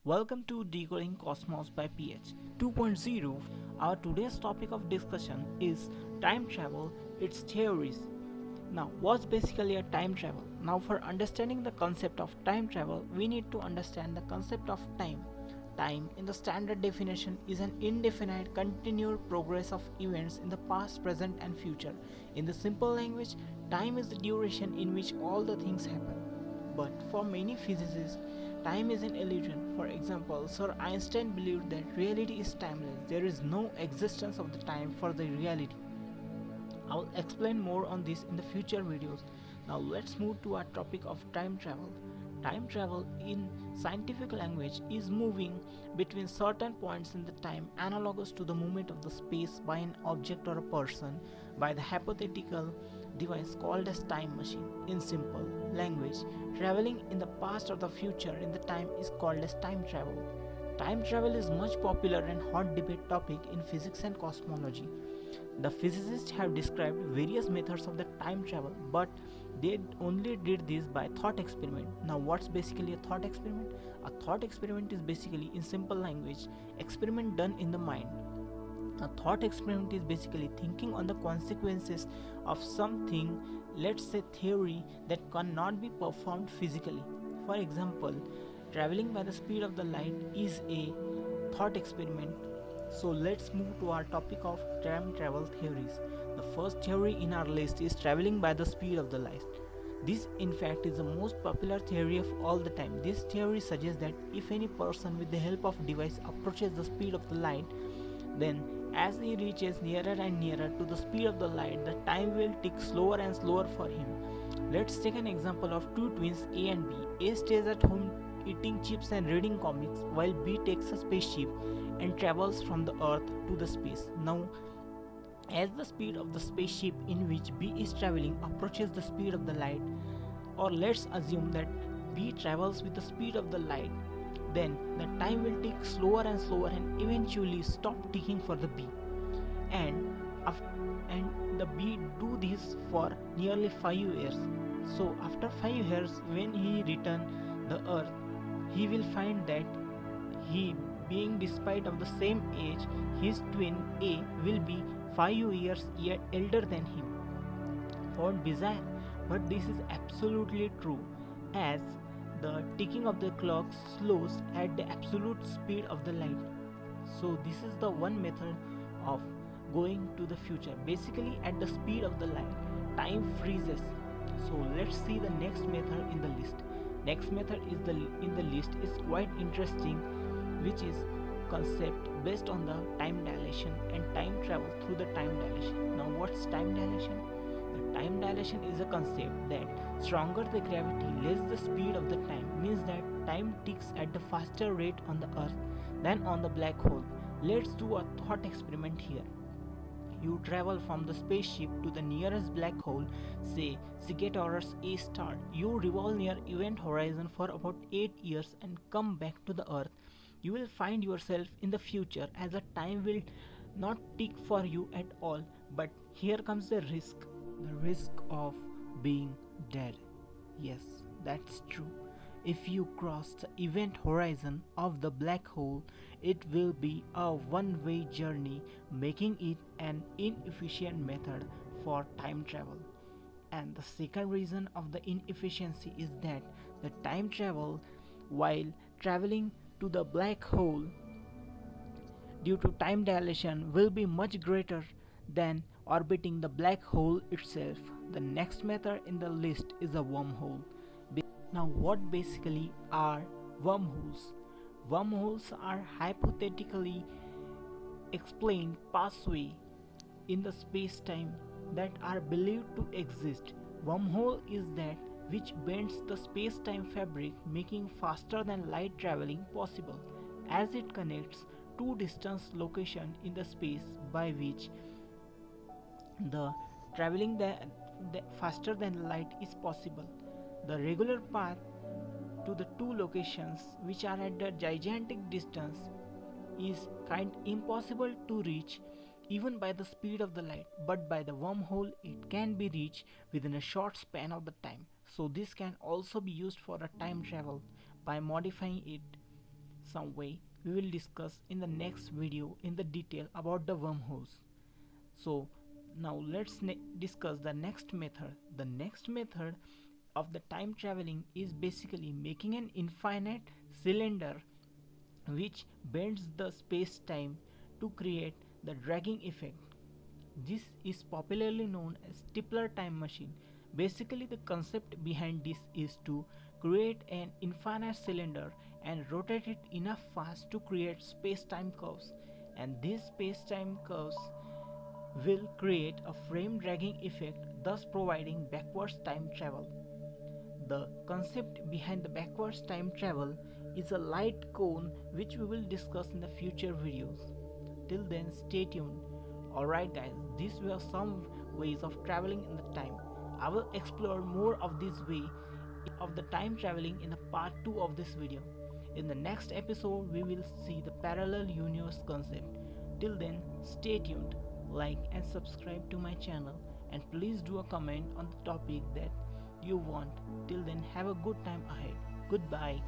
Welcome to Decoding Cosmos by PH 2.0. Our today's topic of discussion is time travel, its theories. Now, what's basically a time travel? Now, for understanding the concept of time travel, we need to understand the concept of time. Time, in the standard definition, is an indefinite, continued progress of events in the past, present, and future. In the simple language, time is the duration in which all the things happen. But for many physicists, time is an illusion. For example, Sir Einstein believed that reality is timeless. There is no existence of the time for the reality. I will explain more on this in the future videos. Now let's move to our topic of time travel. Time travel in scientific language is moving between certain points in the time analogous to the movement of the space by an object or a person by the hypothetical device called as time machine. In simple language, traveling in the past or the future in the time is called as time travel. Time travel is much popular and hot debate topic in physics and cosmology. The physicists have described various methods of the time travel, but they only did this by thought experiment. Now, what's basically a thought experiment? A thought experiment is basically, in simple language, experiment done in the mind. A thought experiment is basically thinking on the consequences of something, let's say theory, that cannot be performed physically. For example, traveling by the speed of the light is a thought experiment. So let's move to our topic of time travel theories. The first theory in our list is traveling by the speed of the light. This in fact is the most popular theory of all the time. This theory suggests that if any person with the help of device approaches the speed of the light, then as he reaches nearer and nearer to the speed of the light, the time will tick slower and slower for him. Let's take an example of two twins A and B. A stays at home eating chips and reading comics while B takes a spaceship and travels from the earth to the space. Now, as the speed of the spaceship in which B is traveling approaches the speed of the light, or let's assume that B travels with the speed of the light, then the time will tick slower and slower and eventually stop ticking for the B. And and the B do this for nearly 5 years. So after 5 years, when he return the earth, he will find that he, being despite of the same age, his twin A will be 5 years elder than him. What bizarre, but this is absolutely true, as the ticking of the clock slows at the absolute speed of the light. So this is the one method of going to the future. Basically at the speed of the light, time freezes. So let's see the next method in the list. Next method is in the list is quite interesting, which is concept based on the time dilation and time travel through the time dilation. Now what's time dilation? The time dilation is a concept that stronger the gravity, less the speed of the time, means that time ticks at the faster rate on the earth than on the black hole. Let's do a thought experiment here. You travel from the spaceship to the nearest black hole, say Sagittarius A star. You revolve near event horizon for about 8 years and come back to the earth. You will find yourself in the future, as a time will not tick for you at all. But here comes the risk of being dead. Yes, that's true. If you cross the event horizon of the black hole, it will be a one-way journey, making it an inefficient method for time travel. And the second reason of the inefficiency is that the time travel while traveling to the black hole due to time dilation will be much greater than orbiting the black hole itself. The next method in the list is a wormhole. Now, what basically are wormholes? Wormholes are hypothetically explained pathway in the space-time that are believed to exist. Wormhole is that which bends the space-time fabric, making faster than light traveling possible, as it connects two distant locations in the space by which the traveling the faster than light is possible. The regular path to the two locations, which are at a gigantic distance, is kind impossible to reach even by the speed of the light, but by the wormhole it can be reached within a short span of the time. So this can also be used for a time travel by modifying it. some way, we will discuss in the next video in the detail about the wormholes. So now let's discuss the next method. The next method of the time traveling is basically making an infinite cylinder which bends the space time to create the dragging effect. This is popularly known as Tipler time machine. Basically, the concept behind this is to create an infinite cylinder and rotate it enough fast to create space-time curves, and these space-time curves will create a frame dragging effect, thus providing backwards time travel. The concept behind the backwards time travel is a light cone which we will discuss in the future videos. Till then, stay tuned. Alright guys, these were some ways of traveling in the time. I will explore more of this way of the time traveling in the part 2 of this video. In the next episode, we will see the parallel universe concept. Till then, stay tuned, like and subscribe to my channel, and please do a comment on the topic that you want. Till then, have a good time ahead. Goodbye.